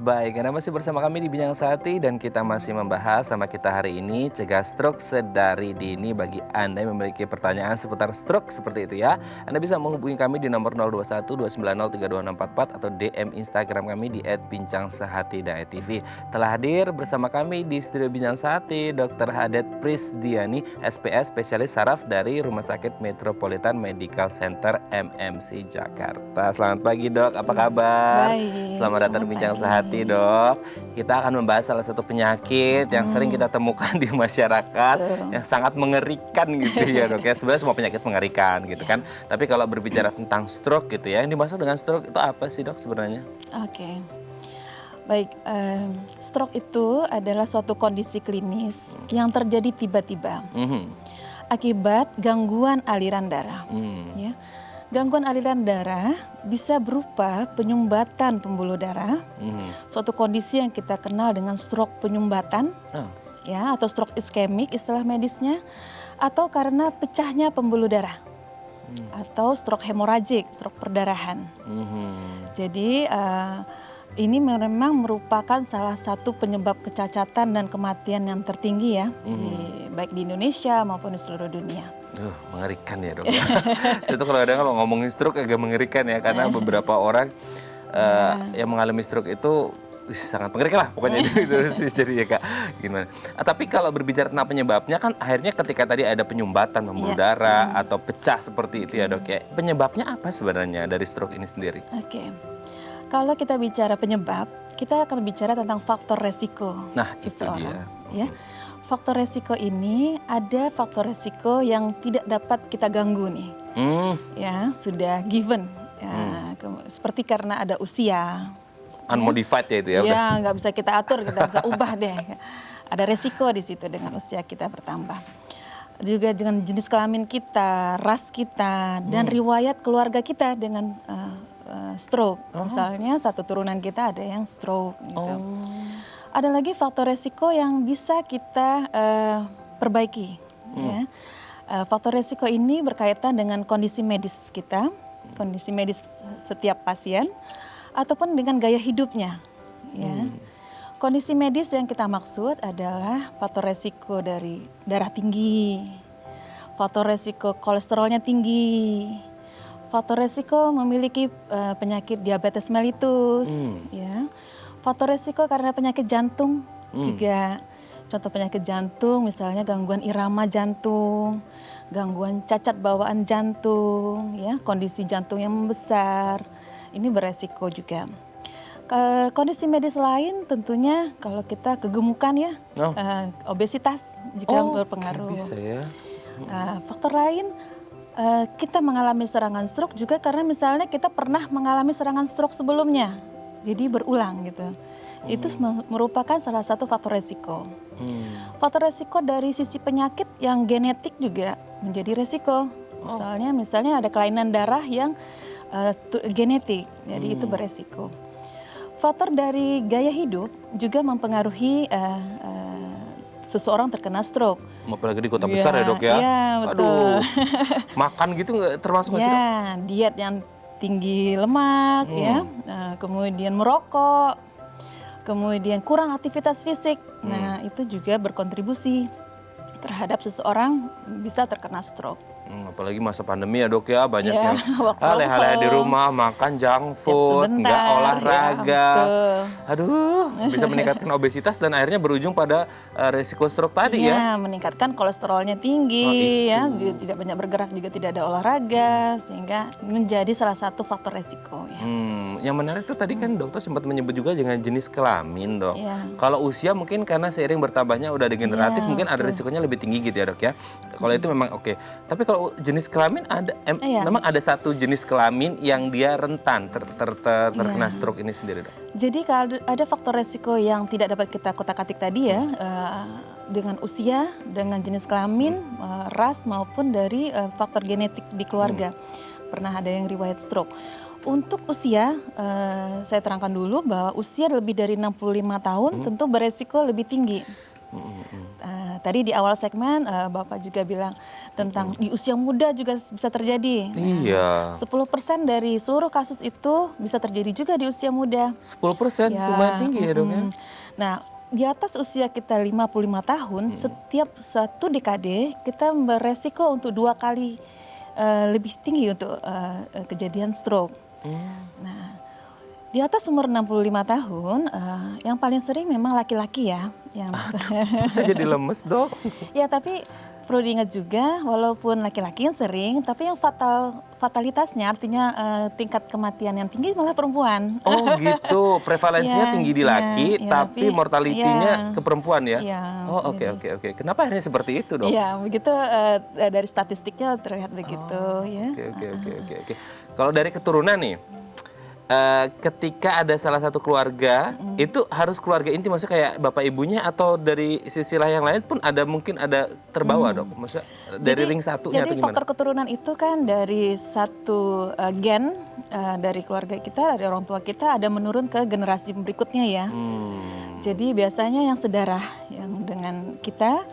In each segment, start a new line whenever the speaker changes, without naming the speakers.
Baik, Anda masih bersama kami di Bincang Sehati dan kita masih membahas sama kita hari ini cegah stroke sedari dini. Bagi Anda yang memiliki pertanyaan seputar stroke seperti itu ya, Anda bisa menghubungi kami di nomor 021 290 32644 atau DM Instagram kami di @bincangsehati.tv. Telah hadir bersama kami di studio Bincang Sehati Dr. Hadet Prisdiani, SPS spesialis saraf dari Rumah Sakit Metropolitan Medical Center MMC Jakarta. Selamat pagi Dok, apa kabar?
Baik,
Selamat datang di Bincang Sehati Dok. Kita akan membahas salah satu penyakit yang sering kita temukan di masyarakat yang sangat mengerikan gitu ya Dok ya. Sebenarnya semua penyakit mengerikan gitu kan. Tapi kalau berbicara tentang stroke gitu ya, yang dimaksud dengan stroke itu apa sih Dok sebenarnya?
Oke. Baik, stroke itu adalah suatu kondisi klinis yang terjadi tiba-tiba akibat gangguan aliran darah. Ya. Gangguan aliran darah bisa berupa penyumbatan pembuluh darah, suatu kondisi yang kita kenal dengan stroke penyumbatan, ya, atau stroke iskemik istilah medisnya, atau karena pecahnya pembuluh darah, atau stroke hemoragik, stroke perdarahan. Jadi ini memang merupakan salah satu penyebab kecacatan dan kematian yang tertinggi ya, baik di Indonesia maupun di seluruh dunia.
Mengerikan ya Dok. Itu kalau ngomongin stroke agak mengerikan ya, karena beberapa orang yang mengalami stroke itu sangat mengerikan lah pokoknya itu jadi ya Kak. Gimana? Tapi kalau berbicara tentang penyebabnya kan akhirnya ketika tadi ada penyumbatan pembuluh darah atau pecah seperti itu ya Dok ya. Penyebabnya apa sebenarnya dari stroke ini sendiri?
Oke. Kalau kita bicara penyebab, kita akan bicara tentang faktor resiko seseorang. Ya. Faktor resiko ini ada faktor resiko yang tidak dapat kita ganggu nih, ya sudah given, ya, seperti karena ada usia,
unmodified ya itu ya.
Ya nggak bisa kita atur, kita bisa ubah deh. Ada resiko di situ dengan usia kita bertambah. Juga dengan jenis kelamin kita, ras kita, dan riwayat keluarga kita dengan stroke. Misalnya satu turunan kita ada yang stroke gitu. Ada lagi faktor resiko yang bisa kita perbaiki. Ya. Faktor resiko ini berkaitan dengan kondisi medis kita, kondisi medis setiap pasien, ataupun dengan gaya hidupnya. Ya. Kondisi medis yang kita maksud adalah faktor resiko dari darah tinggi, faktor resiko kolesterolnya tinggi, faktor resiko memiliki penyakit diabetes mellitus, ya. Faktor resiko karena penyakit jantung juga, contoh penyakit jantung misalnya gangguan irama jantung, gangguan cacat bawaan jantung, ya, kondisi jantung yang membesar, ini beresiko juga. Kondisi medis lain tentunya kalau kita kegemukan ya, obesitas juga berpengaruh.
Bisa ya.
Faktor lain kita mengalami serangan stroke juga karena misalnya kita pernah mengalami serangan stroke sebelumnya. Jadi berulang gitu. Itu merupakan salah satu faktor resiko. Faktor resiko dari sisi penyakit yang genetik juga menjadi resiko. Misalnya ada kelainan darah yang genetik, jadi itu beresiko. Faktor dari gaya hidup juga mempengaruhi seseorang terkena stroke.
Apalagi di kota besar ya Dok ya.
Iya, betul.
Aduh, makan gitu nggak termasuk nggak sih Dok?
Ya, diet yang tinggi lemak, ya, kemudian merokok, kemudian kurang aktivitas fisik. Nah, itu juga berkontribusi terhadap seseorang bisa terkena stroke.
Apalagi masa pandemi ya Dok ya, banyak
Ya,
yang leha-leha di rumah, makan junk food, nggak olahraga. Aduh, bisa meningkatkan obesitas dan akhirnya berujung pada resiko stroke tadi ya.
Meningkatkan kolesterolnya tinggi, ya, tidak banyak bergerak juga tidak ada olahraga, sehingga menjadi salah satu faktor resiko. Ya.
Yang menarik tuh tadi kan dokter sempat menyebut juga dengan jenis kelamin Dok. Kalau usia mungkin karena seiring bertambahnya udah degeneratif mungkin ada risikonya lebih tinggi gitu ya Dok ya. Kalau itu memang oke. Tapi kalau jenis kelamin ada memang ada satu jenis kelamin yang dia rentan terkena stroke ini sendiri Dok.
Jadi kalau ada faktor resiko yang tidak dapat kita kotak-katik tadi ya, dengan usia, dengan jenis kelamin, ras maupun dari faktor genetik di keluarga. Pernah ada yang riwayat stroke. Untuk usia, saya terangkan dulu bahwa usia lebih dari 65 tahun tentu beresiko lebih tinggi. Tadi di awal segmen Bapak juga bilang tentang di usia muda juga bisa terjadi.
Iya.
10% dari seluruh kasus itu bisa terjadi juga di usia muda.
10% lumayan tinggi ya dok ya.
Nah, di atas usia kita 55 tahun, setiap satu dekade kita beresiko untuk 2 kali lebih tinggi untuk kejadian stroke. Nah, di atas umur 65 tahun, yang paling sering memang laki-laki ya.
Saya jadi lemes dok.
Ya, tapi perlu diingat juga, walaupun laki-laki yang sering, tapi yang fatalitasnya artinya tingkat kematian yang tinggi malah perempuan.
Oh gitu, prevalensinya
Ya,
tinggi di laki,
ya,
tapi mortalitinya
ya,
ke perempuan ya?
ya,
Oh oke. Kenapa akhirnya seperti itu dok?
Ya, begitu dari statistiknya terlihat begitu ya.
Oke. Kalau dari keturunan nih, ketika ada salah satu keluarga, itu harus keluarga inti, maksudnya kayak bapak ibunya atau dari sisi yang lain pun ada mungkin ada terbawa dok? Maksudnya dari ring satunya atau
Jadi
gimana?
faktor keturunan itu kan dari satu gen dari keluarga kita, dari orang tua kita ada menurun ke generasi berikutnya ya. Jadi biasanya yang sedarah yang dengan kita.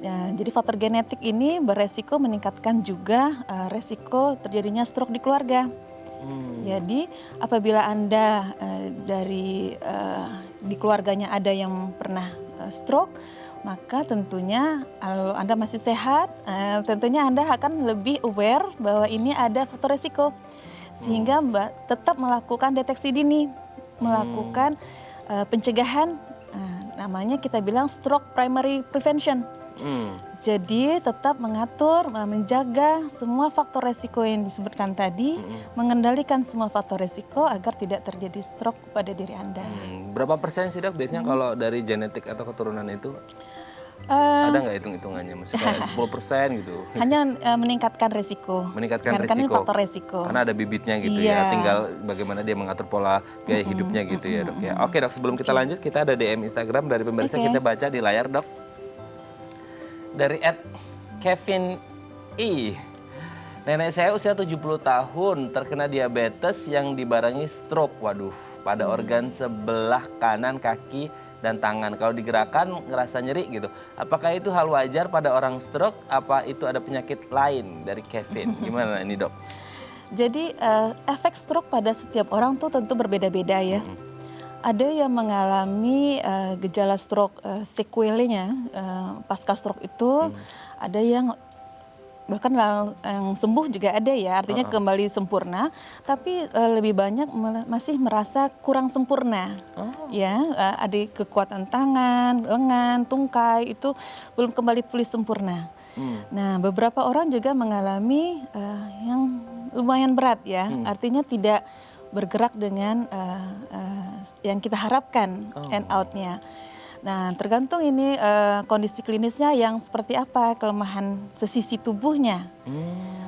Ya, jadi faktor genetik ini beresiko meningkatkan juga resiko terjadinya stroke di keluarga. Jadi apabila Anda di keluarganya ada yang pernah stroke, maka tentunya kalau Anda masih sehat, tentunya Anda akan lebih aware bahwa ini ada faktor resiko. Sehingga tetap melakukan deteksi dini, melakukan pencegahan, namanya kita bilang stroke primary prevention. Jadi tetap mengatur, menjaga semua faktor resiko yang disebutkan tadi, mengendalikan semua faktor resiko agar tidak terjadi stroke pada diri Anda.
Berapa persen sih dok biasanya kalau dari genetik atau keturunan itu? Ada nggak hitung-hitungannya? Maksudnya kayak 10% gitu?
Hanya meningkatkan resiko.
Meningkatkan
Kan ini
resiko.
faktor resiko.
Karena ada bibitnya gitu ya,
Iya.
tinggal bagaimana dia mengatur pola gaya hidupnya gitu ya dok ya. Oke dok, sebelum kita lanjut, kita ada DM Instagram dari pemirsa, kita baca di layar dok. Dari @Kevin I. Nenek saya usia 70 tahun terkena diabetes yang dibarengi stroke. Waduh, pada organ sebelah kanan kaki dan tangan. Kalau digerakkan ngerasa nyeri gitu. Apakah itu hal wajar pada orang stroke? Apa itu ada penyakit lain? Dari Kevin. Gimana ini dok?
Jadi efek stroke pada setiap orang tuh tentu berbeda-beda ya. Ada yang mengalami gejala stroke sequelnya pasca stroke itu, ada yang bahkan yang sembuh juga ada ya, artinya kembali sempurna, tapi lebih banyak masih merasa kurang sempurna. Ya, ada kekuatan tangan, lengan, tungkai itu belum kembali pulih sempurna. Nah, beberapa orang juga mengalami yang lumayan berat ya, artinya tidak bergerak dengan yang kita harapkan end outnya. Nah, tergantung ini kondisi klinisnya yang seperti apa, kelemahan sesisi tubuhnya.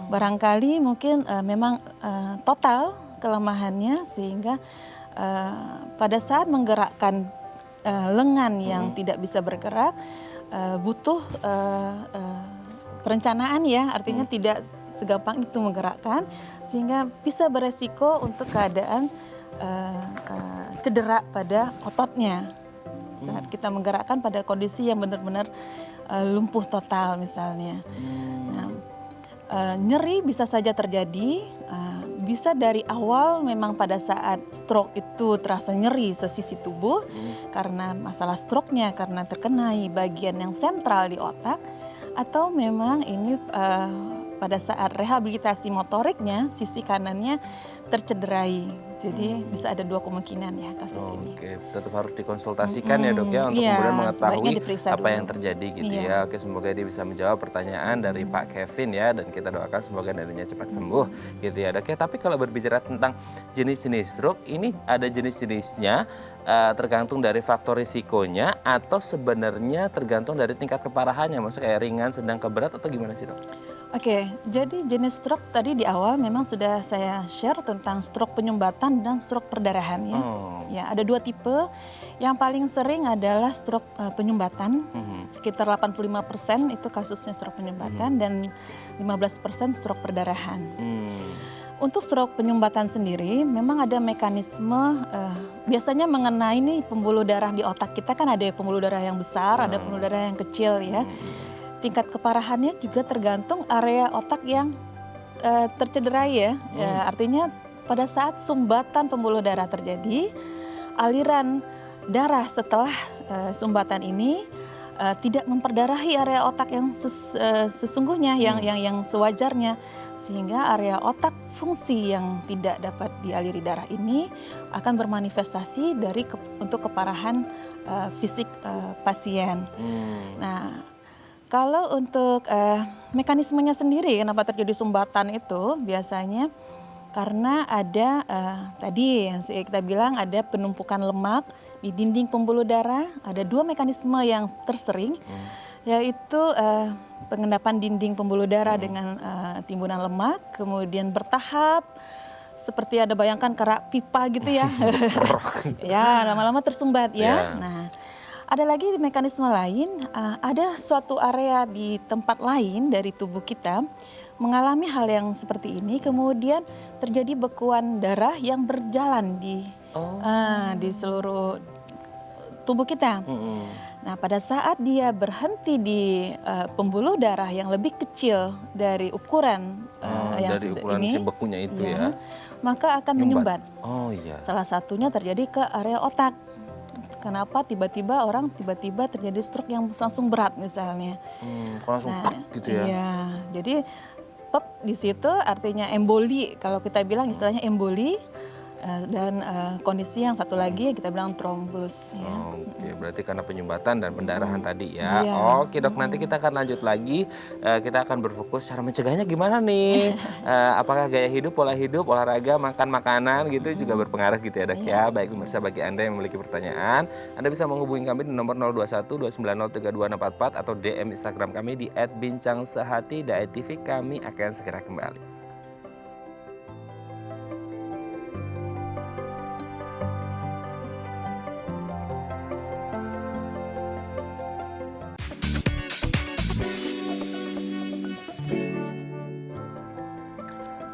Barangkali mungkin memang total kelemahannya sehingga pada saat menggerakkan lengan yang tidak bisa bergerak butuh perencanaan ya, artinya tidak segampang itu menggerakkan, sehingga bisa beresiko untuk keadaan cedera pada ototnya saat kita menggerakkan pada kondisi yang benar-benar lumpuh total misalnya. Nah, nyeri bisa saja terjadi, bisa dari awal memang pada saat stroke itu terasa nyeri sesisi tubuh karena masalah stroke-nya, karena terkenai bagian yang sentral di otak, atau memang ini pada saat rehabilitasi motoriknya sisi kanannya tercederai. Jadi bisa ada 2 kemungkinan ya kasus ini.
Oke, tetap harus dikonsultasikan ya dok ya untuk kemudian mengetahui apa yang terjadi gitu ya. Oke, semoga dia bisa menjawab pertanyaan dari Pak Kevin ya, dan kita doakan semoga neneknya cepat sembuh gitu ya dok ya. Tapi kalau berbicara tentang jenis-jenis stroke, ini ada jenis-jenisnya tergantung dari faktor risikonya atau sebenarnya tergantung dari tingkat keparahannya, maksudnya kayak ringan, sedang, keberat atau gimana sih dok?
Oke, jadi jenis stroke tadi di awal memang sudah saya share tentang stroke penyumbatan dan stroke perdarahan ya. Ya, ada 2 tipe. Yang paling sering adalah stroke penyumbatan, sekitar 85% itu kasusnya stroke penyumbatan dan 15% stroke perdarahan. Untuk stroke penyumbatan sendiri memang ada mekanisme biasanya mengenai nih pembuluh darah di otak kita kan ada pembuluh darah yang besar, ada pembuluh darah yang kecil ya. Tingkat keparahannya juga tergantung area otak yang tercederai ya. Artinya pada saat sumbatan pembuluh darah terjadi, aliran darah setelah sumbatan ini tidak memperdarahi area otak yang sesungguhnya, yang sewajarnya, sehingga area otak fungsi yang tidak dapat dialiri darah ini akan bermanifestasi untuk keparahan fisik pasien. Nah, kalau untuk mekanismenya sendiri kenapa terjadi sumbatan itu biasanya karena ada tadi yang kita bilang ada penumpukan lemak di dinding pembuluh darah. Ada 2 mekanisme yang tersering, yaitu pengendapan dinding pembuluh darah dengan timbunan lemak, kemudian bertahap seperti ada bayangkan kerak pipa gitu ya. Ya, lama-lama tersumbat ya. Nah, ada lagi mekanisme lain, ada suatu area di tempat lain dari tubuh kita mengalami hal yang seperti ini, kemudian terjadi bekuan darah yang berjalan di seluruh tubuh kita. Nah, pada saat dia berhenti di pembuluh darah yang lebih kecil dari ukuran yang
dari ukuran
ini,
si bekunya itu ya,
maka akan menyumbat.
Oh iya.
Salah satunya terjadi ke area otak. Kenapa tiba-tiba orang terjadi stroke yang langsung berat misalnya.
Langsung gitu ya.
Iya, jadi di situ artinya emboli, kalau kita bilang istilahnya emboli, dan kondisi yang satu lagi kita bilang trombus. Ya.
Oke, berarti karena penyumbatan dan pendarahan tadi ya.
Iya.
Oke dok, nanti kita akan lanjut lagi. Kita akan berfokus cara mencegahnya gimana nih. Apakah gaya hidup, pola hidup, olahraga, makan makanan gitu juga berpengaruh gitu ya dok ya. Baik pemirsa, bagi Anda yang memiliki pertanyaan, Anda bisa menghubungi kami di nomor 021 290 32644 atau DM Instagram kami di @bincangsehati.tv. Kami akan segera kembali.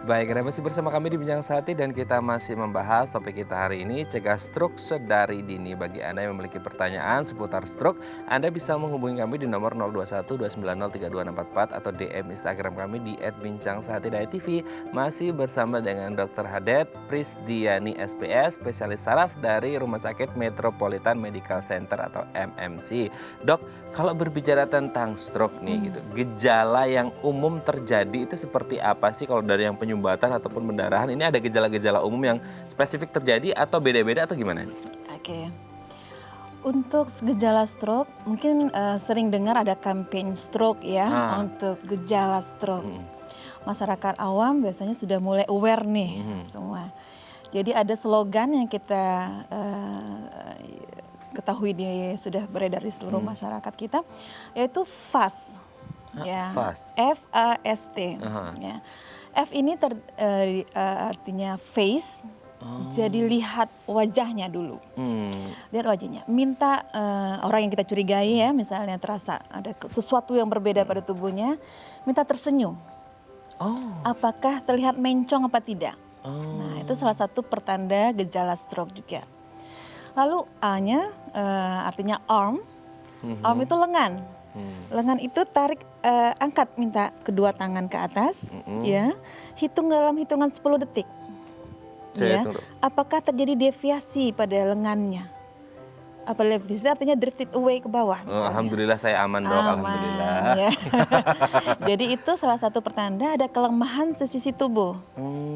Baik, Anda masih bersama kami di Bincang Sehati dan kita masih membahas topik kita hari ini, cegah stroke sedari dini. Bagi Anda yang memiliki pertanyaan seputar stroke, Anda bisa menghubungi kami di nomor 021 290 32644 atau DM Instagram kami di @bincangsehati.tv. Masih bersama dengan Dr. Hadet Prisdiani SPS, spesialis saraf dari Rumah Sakit Metropolitan Medical Center atau MMC. Dok, kalau berbicara tentang stroke nih gitu, gejala yang umum terjadi itu seperti apa sih kalau dari yang penyumbatan ataupun pendarahan? Ini ada gejala-gejala umum yang spesifik terjadi atau beda-beda atau gimana?
Oke. Untuk gejala stroke, mungkin sering dengar ada campaign stroke ya, untuk gejala stroke. Masyarakat awam biasanya sudah mulai aware nih semua. Jadi ada slogan yang kita ketahui sudah beredar di seluruh masyarakat kita, yaitu FAST. Ya, FAST. Ya. F ini artinya face, jadi lihat wajahnya dulu. Lihat wajahnya. Minta orang yang kita curigai ya, misalnya terasa ada sesuatu yang berbeda pada tubuhnya, minta tersenyum. Apakah terlihat mencong apa tidak? Nah, itu salah satu pertanda gejala stroke juga. Lalu A-nya artinya arm. Arm itu lengan. Lengan itu tarik, angkat, minta kedua tangan ke atas, ya. Hitung dalam hitungan 10 detik. Ya. Apakah terjadi deviasi pada lengannya? Apa deviasi artinya drifted away ke bawah.
Alhamdulillah saya aman dok, alhamdulillah.
Ya. Jadi itu salah satu pertanda ada kelemahan sesisi tubuh.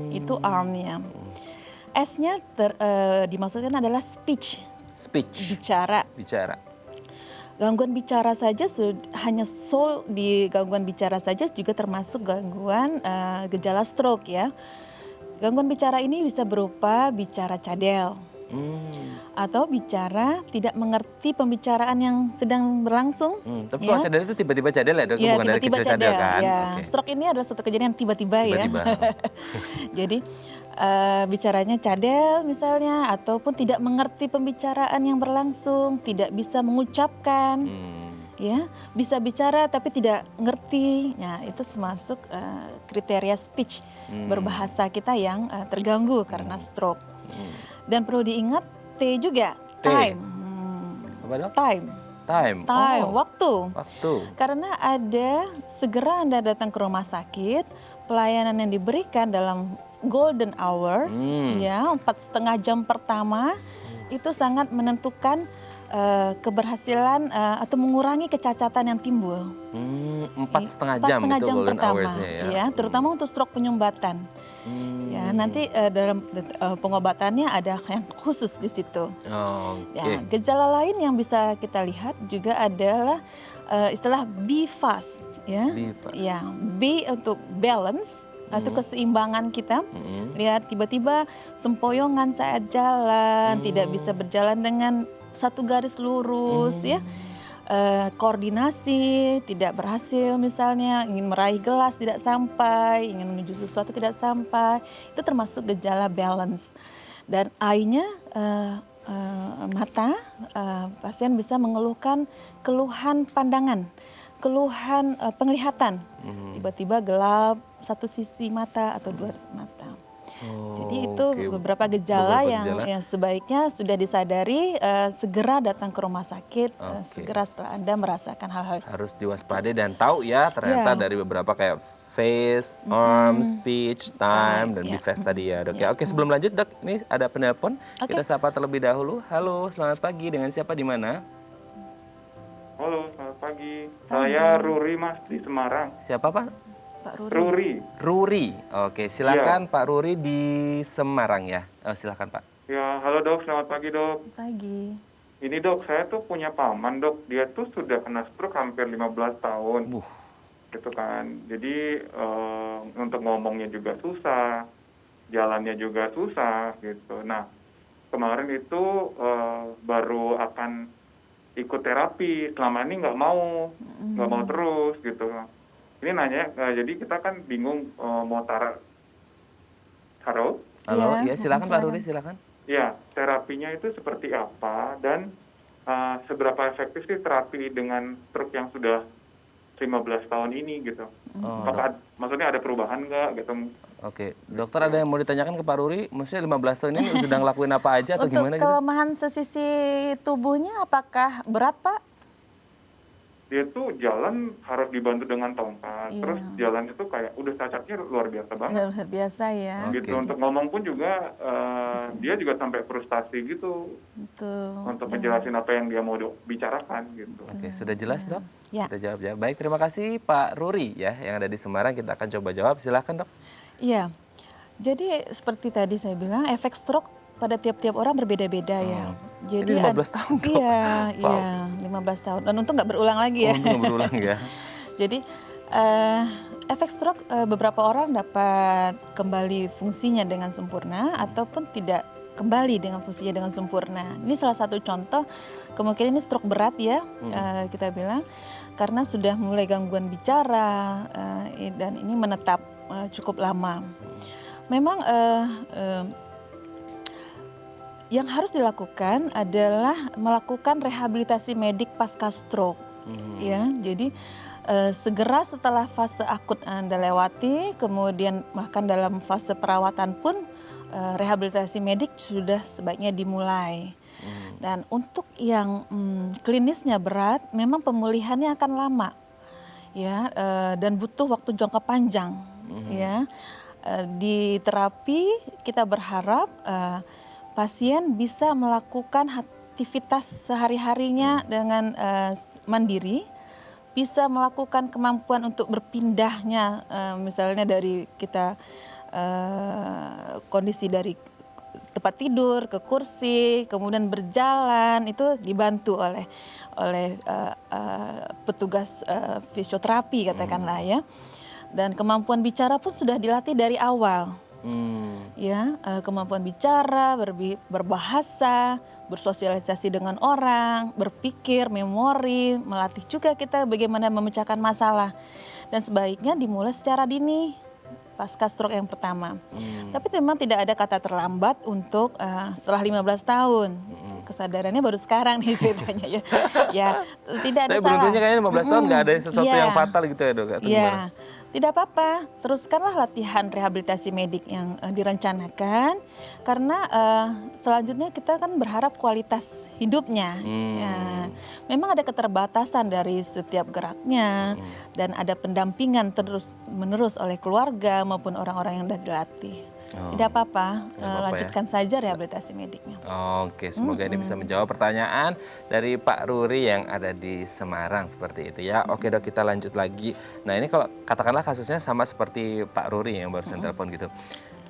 Itu armnya. S-nya dimaksudkan adalah speech. Bicara. Gangguan bicara saja hanya di gangguan bicara saja juga termasuk gangguan gejala stroke ya. Gangguan bicara ini bisa berupa bicara cadel atau bicara tidak mengerti pembicaraan yang sedang berlangsung.
Tapi kalau cadel itu tiba-tiba cadel ya dok, bukan dari kecil cadel kan?
Ya. Stroke ini adalah suatu kejadian yang tiba-tiba ya. Jadi bicaranya cadel misalnya, ataupun tidak mengerti pembicaraan yang berlangsung, tidak bisa mengucapkan, ya, bisa bicara tapi tidak ngerti. Nah, itu termasuk kriteria speech berbahasa kita yang terganggu karena stroke. Dan perlu diingat T juga,
T.
time.
Apa dok?
Time.
Time.
Time,
Oh,
waktu.
waktu.
Karena ada segera Anda datang ke rumah sakit, pelayanan yang diberikan dalam golden hour, ya 4,5 jam pertama itu sangat menentukan keberhasilan atau mengurangi kecacatan yang timbul.
4,5 jam itu golden
pertama,
hoursnya ya.
terutama untuk stroke penyumbatan. Ya, nanti dalam pengobatannya ada yang khusus di situ.
Oke.
Ya, gejala lain yang bisa kita lihat juga adalah istilah be fast, ya.
Be fast.
Ya, B untuk balance atau keseimbangan kita. Lihat tiba-tiba sempoyongan saat jalan, tidak bisa berjalan dengan satu garis lurus, ya. Koordinasi tidak berhasil, misalnya ingin meraih gelas tidak sampai, ingin menuju sesuatu tidak sampai, itu termasuk gejala balance. Dan I-nya mata, pasien bisa mengeluhkan keluhan pandangan, keluhan penglihatan, tiba-tiba gelap satu sisi mata atau dua mata. Jadi itu beberapa gejala yang sebaiknya sudah disadari, segera datang ke rumah sakit, segera setelah Anda merasakan hal-hal
harus diwaspadai dan tahu ya ternyata dari beberapa kayak face, arm, speech, time, dan be fast tadi ya dok. Oke, sebelum lanjut dok, ini ada penelpon. Kita sapa terlebih dahulu. Halo, selamat pagi. Dengan siapa di mana?
Halo, selamat pagi. Saya Ruri Mas di Semarang.
Siapa Pak?
Pak
Ruri.
Ruri. Oke, silakan Pak Ruri di Semarang ya. Silakan Pak.
Ya, halo dok, selamat pagi dok.
Pagi.
Ini dok, saya tuh punya paman dok. Dia tuh sudah kena stroke hampir 15 tahun. Gitu kan. Jadi untuk ngomongnya juga susah, jalannya juga susah gitu. Nah, kemarin itu baru akan ikut terapi. Selama ini nggak mau terus gitu. Ini nanya, jadi kita kan bingung mau taruh.
Halo, ya silakan Pak Ruri, silakan.
Ya, terapinya itu seperti apa dan seberapa efektif sih terapi dengan stroke yang sudah 15 tahun ini gitu. Apakah maksudnya ada perubahan nggak gitu?
Oke, dokter ada yang mau ditanyakan ke Pak Ruri? Maksudnya 15 tahun ini sedang ngelakuin apa aja atau gimana gitu?
Untuk kelemahan sesisi tubuhnya apakah berat Pak?
Dia tuh jalan harus dibantu dengan tongkat, terus jalan itu kayak udah cacatnya luar biasa banget.
Luar biasa ya.
Gitu, untuk ngomong pun juga dia juga sampai frustasi gitu.
Betul.
Untuk menjelasin apa yang dia mau bicarakan gitu.
Oke, sudah jelas dok?
Ya.
Kita jawab ya. Baik, terima kasih Pak Ruri ya yang ada di Semarang. Kita akan coba jawab. Silakan dok.
Iya, jadi seperti tadi saya bilang efek stroke pada tiap-tiap orang berbeda-beda ya. Jadi
ini 15 tahun dok?
Iya, 15 tahun. Dan untung nggak berulang lagi ya.
Untung nggak berulang ya.
Jadi efek stroke beberapa orang dapat kembali fungsinya dengan sempurna ataupun tidak kembali dengan fungsinya dengan sempurna. Ini salah satu contoh kemungkinan ini stroke berat ya kita bilang karena sudah mulai gangguan bicara dan ini menetap cukup lama. Memang yang harus dilakukan adalah melakukan rehabilitasi medik pasca stroke. Ya, jadi segera setelah fase akut Anda lewati, kemudian bahkan dalam fase perawatan pun rehabilitasi medik sudah sebaiknya dimulai. Dan untuk yang klinisnya berat, memang pemulihannya akan lama, ya, dan butuh waktu jangka panjang, ya. Di terapi kita berharap pasien bisa melakukan aktivitas sehari-harinya dengan mandiri, bisa melakukan kemampuan untuk berpindahnya, misalnya dari kita kondisi dari tempat tidur ke kursi, kemudian berjalan itu dibantu oleh petugas fisioterapi katakanlah ya, dan kemampuan bicara pun sudah dilatih dari awal. Ya, kemampuan bicara, berbahasa, bersosialisasi dengan orang, berpikir, memori, melatih juga kita bagaimana memecahkan masalah. Dan sebaiknya dimulai secara dini pasca stroke yang pertama. Tapi memang tidak ada kata terlambat untuk setelah 15 tahun. kesadarannya baru sekarang nih ceritanya ya. Ya, tidak ada
Tapi
salah.
beruntungnya kayaknya 15 tahun nggak ada sesuatu
Iya.
yang fatal gitu ya dok? Atau
Iya,
gimana?
tidak apa-apa. Teruskanlah latihan rehabilitasi medik yang direncanakan, karena selanjutnya kita kan berharap kualitas hidupnya. Ya, memang ada keterbatasan dari setiap geraknya, dan ada pendampingan terus-menerus oleh keluarga maupun orang-orang yang sudah dilatih. Tidak apa-apa,
Nggak apa-apa ya.
lanjutkan saja rehabilitasi mediknya.
Oke, semoga ini bisa menjawab pertanyaan dari Pak Ruri yang ada di Semarang seperti itu ya. Oke dok, kita lanjut lagi. Nah ini kalau katakanlah kasusnya sama seperti Pak Ruri yang barusan telepon gitu.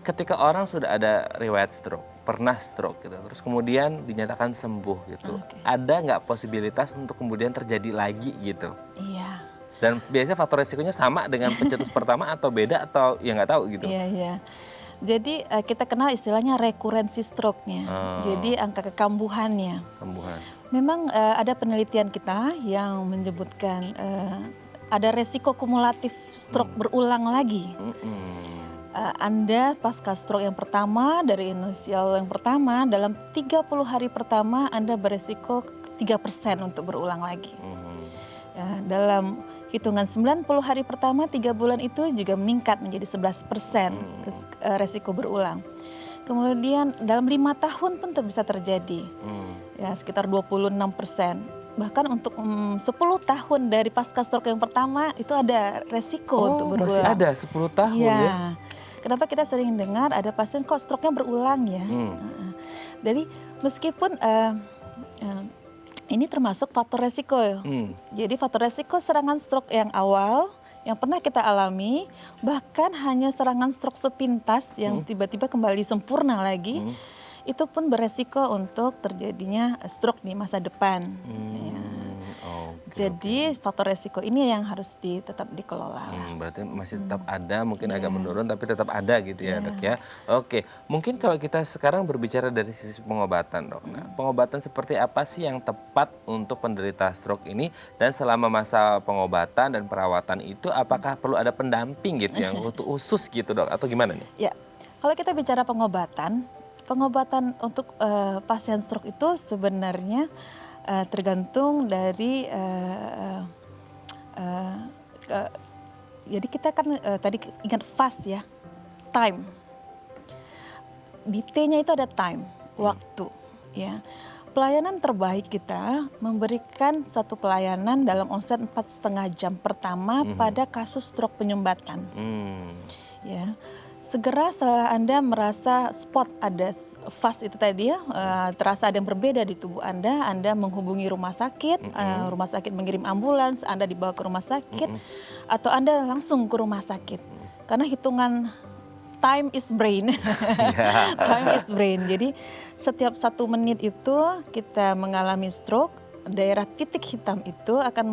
Ketika orang sudah ada riwayat stroke, pernah stroke gitu, terus kemudian dinyatakan sembuh gitu, ada nggak posibilitas untuk kemudian terjadi lagi gitu?
Iya.
Dan biasanya faktor resikonya sama dengan pencetus pertama atau beda atau ya nggak tahu gitu?
Iya, iya. Jadi kita kenal istilahnya rekurensi stroke-nya. Jadi angka kekambuhannya.
Kambuhan.
Memang ada penelitian kita yang menyebutkan ada resiko kumulatif stroke berulang lagi. Anda pasca stroke yang pertama dari inisial yang pertama, dalam 30 hari pertama Anda beresiko 3% untuk berulang lagi. Ya, dalam hitungan 90 hari pertama 3 bulan itu juga meningkat menjadi 11% resiko berulang. Kemudian dalam 5 tahun pun bisa terjadi, ya sekitar 26%. Bahkan untuk 10 tahun dari pasca stroke yang pertama itu ada resiko untuk berulang.
Masih ada 10 tahun ya?
Kenapa kita sering dengar ada pasien kok stroke-nya berulang ya? Jadi meskipun ini termasuk faktor resiko ya. Jadi faktor resiko serangan stroke yang awal yang pernah kita alami, bahkan hanya serangan stroke sepintas yang tiba-tiba kembali sempurna lagi, itu pun beresiko untuk terjadinya stroke di masa depan. Jadi faktor resiko ini yang harus tetap dikelola.
Berarti masih tetap ada, mungkin agak menurun tapi tetap ada gitu ya dok ya. Oke, mungkin kalau kita sekarang berbicara dari sisi pengobatan dok. Nah, pengobatan seperti apa sih yang tepat untuk penderita stroke ini, dan selama masa pengobatan dan perawatan itu apakah perlu ada pendamping gitu yang khusus gitu dok, atau gimana nih?
Ya, kalau kita bicara pengobatan untuk pasien stroke itu sebenarnya tergantung dari jadi kita kan tadi ingat fast ya, time. Di T-nya itu ada time, waktu ya. Pelayanan terbaik kita memberikan suatu pelayanan dalam omset 4,5 jam pertama pada kasus stroke penyumbatan. Ya. Segera setelah Anda merasa spot ada fast itu tadi ya, terasa ada yang berbeda di tubuh Anda menghubungi rumah sakit mengirim ambulans, Anda dibawa ke rumah sakit, atau Anda langsung ke rumah sakit. Karena hitungan time is brain. Time is brain. Jadi setiap 1 menit itu kita mengalami stroke, daerah titik hitam itu akan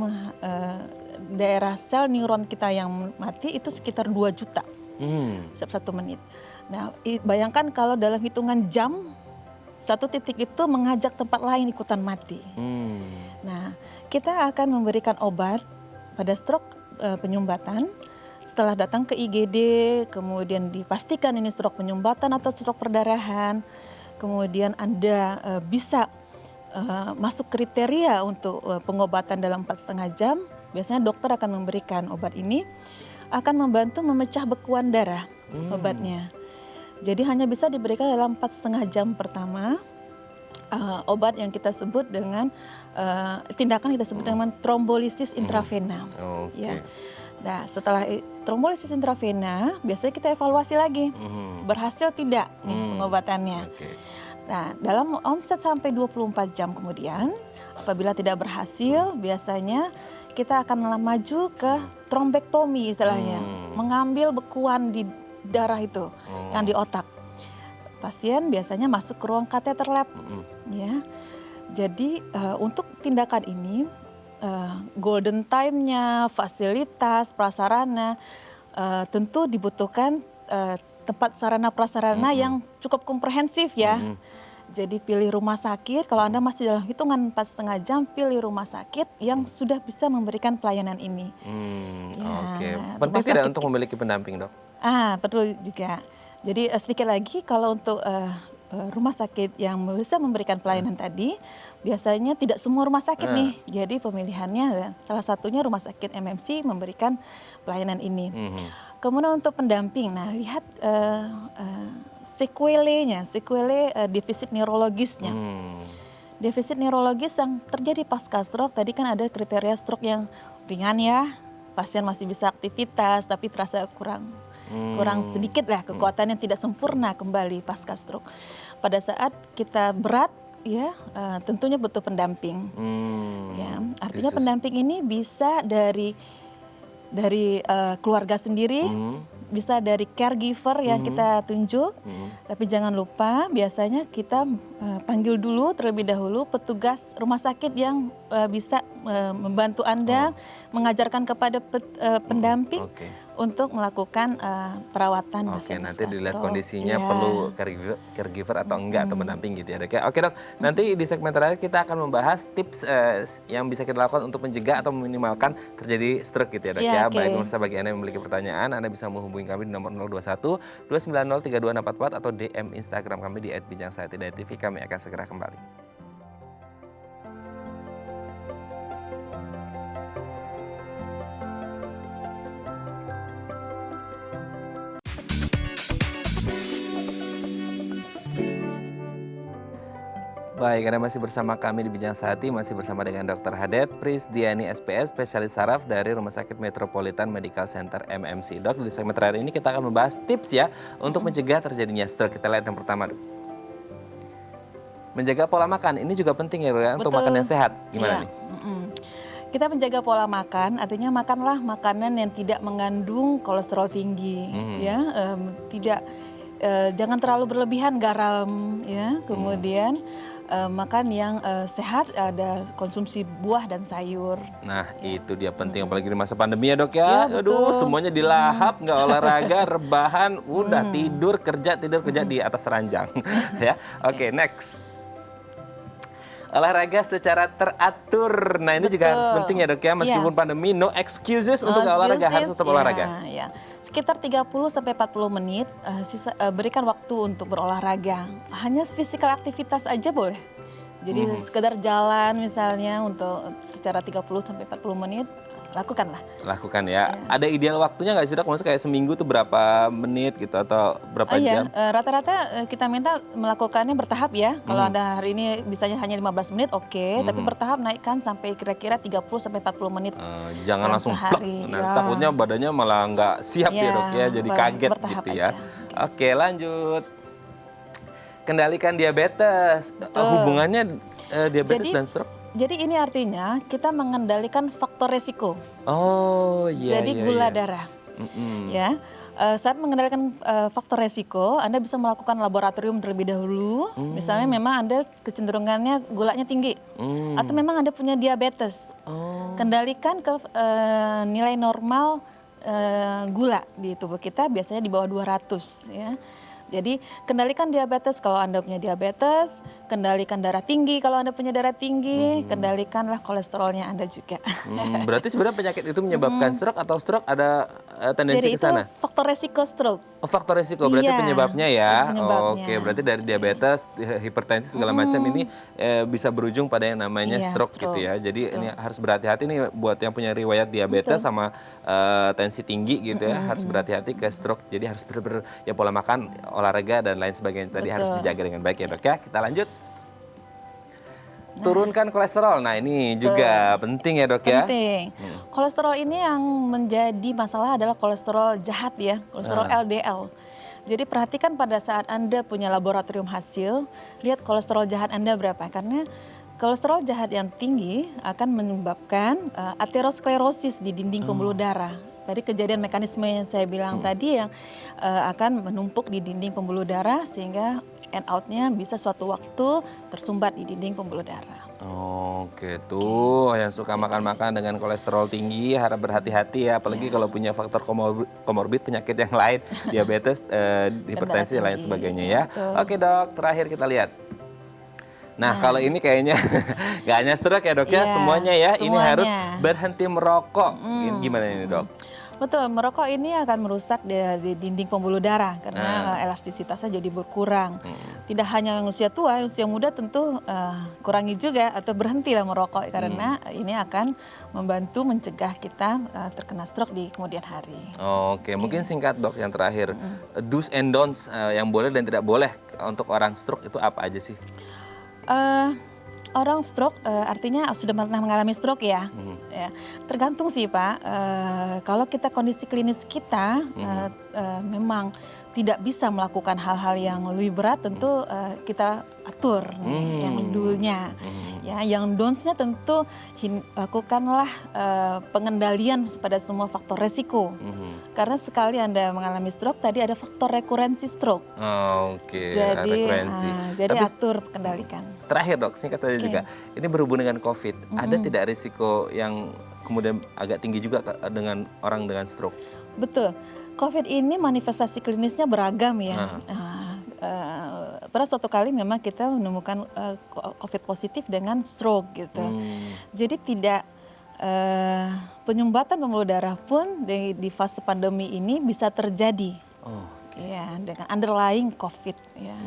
daerah sel neuron kita yang mati itu sekitar 2 juta. Setiap 1 menit. Nah, bayangkan kalau dalam hitungan jam 1 titik itu mengajak tempat lain ikutan mati. Nah, kita akan memberikan obat pada stroke penyumbatan. Setelah datang ke IGD, kemudian dipastikan ini stroke penyumbatan atau stroke perdarahan. Kemudian Anda bisa masuk kriteria untuk pengobatan dalam 4,5 jam. Biasanya dokter akan memberikan obat ini, akan membantu memecah bekuan darah obatnya. Jadi hanya bisa diberikan dalam 4,5 jam pertama. Obat yang kita sebut dengan tindakan kita sebut dengan trombolisis intravena. Ya. Nah, setelah trombolisis intravena, biasanya kita evaluasi lagi, berhasil tidak nih pengobatannya. Nah, dalam omset sampai 24 jam kemudian, apabila tidak berhasil, biasanya kita akan maju ke trombektomi istilahnya, mengambil bekuan di darah itu yang di otak. Pasien biasanya masuk ke ruang kateter lab, ya. Jadi untuk tindakan ini golden time-nya, fasilitas, prasarana tentu dibutuhkan tempat sarana prasarana yang cukup komprehensif ya. Jadi pilih rumah sakit, kalau Anda masih dalam hitungan 4,5 jam, pilih rumah sakit yang sudah bisa memberikan pelayanan ini.
Penting tidak untuk memiliki pendamping dok?
Betul juga. Jadi sedikit lagi kalau untuk rumah sakit yang bisa memberikan pelayanan tadi, biasanya tidak semua rumah sakit nih. Jadi pemilihannya salah satunya rumah sakit MMC memberikan pelayanan ini. Kemudian untuk pendamping, nah lihat sequelenya, defisit neurologisnya. Defisit neurologis yang terjadi pasca stroke, tadi kan ada kriteria stroke yang ringan ya, pasien masih bisa aktivitas tapi terasa kurang sedikit lah kekuatan yang tidak sempurna kembali pasca stroke. Pada saat kita berat ya tentunya butuh pendamping. Ya, artinya pendamping ini bisa dari keluarga sendiri, bisa dari caregiver yang kita tunjuk, tapi jangan lupa biasanya kita panggil dulu terlebih dahulu petugas rumah sakit yang bisa membantu Anda, mengajarkan kepada pendamping untuk melakukan perawatan.
Oke, nanti dilihat kondisinya perlu caregiver atau enggak atau pendamping gitu ya dok ya. Oke dok, nanti di segmen terakhir kita akan membahas tips yang bisa kita lakukan untuk mencegah atau meminimalkan terjadi stroke gitu ya dok ya. Baik pemirsa, bagi Anda yang memiliki pertanyaan, Anda bisa menghubungi kami di nomor 021 290 3244 atau DM Instagram kami di @bijangsayati.tv. Kami akan segera kembali. Baik, Anda masih bersama kami di Bincang Sehati, masih bersama dengan Dr. Hadet Prisdiani SPS, spesialis saraf dari Rumah Sakit Metropolitan Medical Center MMC. Dok, di segmen terakhir ini kita akan membahas tips ya untuk mencegah terjadinya stroke. Kita lihat yang pertama, Dok. Menjaga pola makan, ini juga penting ya, Dok, ya, untuk makan yang sehat. Gimana nih?
Kita menjaga pola makan, artinya makanlah makanan yang tidak mengandung kolesterol tinggi, ya, jangan terlalu berlebihan garam, ya, kemudian makan yang sehat, ada konsumsi buah dan sayur.
Nah itu dia penting, apalagi di masa pandemi ya dok ya. Aduh, semuanya dilahap, nggak olahraga, rebahan, udah tidur kerja di atas ranjang. Ya, oke, next. Olahraga secara teratur. Nah ini juga harus penting ya dok ya, meskipun pandemi, no excuses untuk nggak olahraga, harus tetap olahraga.
Ya. Sekitar 30-40 menit berikan waktu untuk berolahraga. Hanya physical aktivitas aja boleh. Jadi sekedar jalan misalnya untuk secara 30-40 menit, lakukanlah. Lakukan
ya. Ada ideal waktunya nggak sih dok? Maksudnya kayak seminggu tuh berapa menit gitu atau berapa jam?
Rata-rata kita minta melakukannya bertahap ya. Kalau Anda hari ini bisanya hanya 15 menit, oke. Tapi bertahap naikkan sampai kira-kira 30-40 menit.
Jangan langsung plek. Nah, takutnya badannya malah nggak siap ya dok ya, jadi kaget gitu ya. Oke, lanjut. Kendalikan diabetes. Hubungannya diabetes dan stroke?
Jadi ini artinya kita mengendalikan faktor resiko.
Oh iya.
Jadi gula darah. Ya, saat mengendalikan faktor resiko, Anda bisa melakukan laboratorium terlebih dahulu. Misalnya memang Anda kecenderungannya gulanya tinggi, atau memang Anda punya diabetes. Kendalikan ke nilai normal gula di tubuh kita biasanya di bawah 200 ya. Jadi kendalikan diabetes kalau Anda punya diabetes, kendalikan darah tinggi kalau Anda punya darah tinggi, kendalikanlah kolesterolnya Anda juga.
Berarti sebenarnya penyakit itu menyebabkan stroke atau stroke ada tendensi ke sana?
Itu faktor resiko stroke.
Oh, faktor resiko berarti penyebabnya ya. Oke, berarti dari diabetes, hipertensi segala macam ini bisa berujung pada yang namanya stroke gitu ya. Jadi ini harus berhati-hati nih buat yang punya riwayat diabetes sama tensi tinggi gitu ya, harus berhati-hati ke stroke. Jadi harus benar-benar ya pola makan, olahraga dan lain sebagainya tadi harus dijaga dengan baik ya dok ya. Kita lanjut. Turunkan kolesterol. Nah ini juga penting ya dok ya.
Penting. Kolesterol ini yang menjadi masalah adalah kolesterol jahat ya, kolesterol LDL. Jadi perhatikan pada saat Anda punya laboratorium hasil, lihat kolesterol jahat Anda berapa. Karena kolesterol jahat yang tinggi akan menyebabkan aterosklerosis di dinding pembuluh darah. Tadi kejadian mekanisme yang saya bilang tadi yang akan menumpuk di dinding pembuluh darah sehingga end out-nya bisa suatu waktu tersumbat di dinding pembuluh darah.
Oke, tuh yang suka makan-makan dengan kolesterol tinggi harap berhati-hati ya, apalagi kalau punya faktor komorbid penyakit yang lain, diabetes, hipertensi dan lain sebagainya ya. Oke dok, terakhir kita lihat. Nah kalau ini kayaknya nggak hanya stroke ya dok ya, semuanya ya, ini harus berhenti merokok. Gimana ini dok?
Betul, merokok ini akan merusak di dinding pembuluh darah karena elastisitasnya jadi berkurang. Tidak hanya yang usia tua, yang usia muda tentu kurangi juga atau berhentilah merokok karena ini akan membantu mencegah kita terkena stroke di kemudian hari.
Oke, mungkin singkat dok yang terakhir, do's and don'ts yang boleh dan tidak boleh untuk orang stroke itu apa aja sih?
Orang stroke artinya sudah pernah mengalami stroke ya. Ya, tergantung sih Pak. Kalau kita kondisi klinis kita memang tidak bisa melakukan hal-hal yang lebih berat, tentu kita atur yang do-nya. Ya, yang don'ts-nya tentu lakukanlah pengendalian pada semua faktor resiko. Karena sekali Anda mengalami stroke, tadi ada faktor rekurensi stroke.
Oke,
Jadi,
rekurensi.
jadi
Tapi
atur, kendalikan.
terakhir dok, singkat saja juga, ini berhubung dengan COVID, ada tidak risiko yang kemudian agak tinggi juga dengan orang dengan stroke?
Betul, COVID ini manifestasi klinisnya beragam ya. Pada suatu kali memang kita menemukan COVID positif dengan stroke gitu. Jadi tidak penyumbatan pembuluh darah pun di fase pandemi ini bisa terjadi. Ya, dengan underlying COVID. Ya.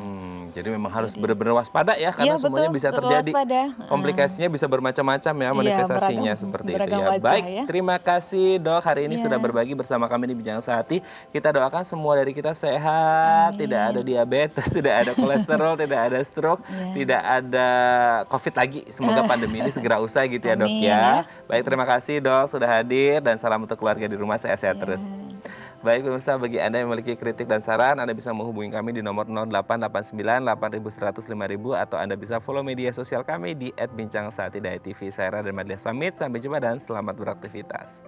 Jadi memang harus benar-benar waspada ya, karena semuanya bisa terjadi. Komplikasinya bisa bermacam-macam ya, manifestasinya seperti itu ya. Baik, terima kasih dok hari ini sudah berbagi bersama kami di Bincang Sehati. Kita doakan semua dari kita sehat, tidak ada diabetes, tidak ada kolesterol, tidak ada stroke, tidak ada COVID lagi. Semoga pandemi ini segera usai gitu ya dok ya. Baik, terima kasih dok sudah hadir dan salam untuk keluarga di rumah, sehat-sehat terus. Baik pemirsa, bagi Anda yang memiliki kritik dan saran, Anda bisa menghubungi kami di nomor 0889 8100 5000 atau Anda bisa follow media sosial kami di @bincangsahatidaytv. Saya Raden Madlias pamit, sampai jumpa dan selamat beraktivitas.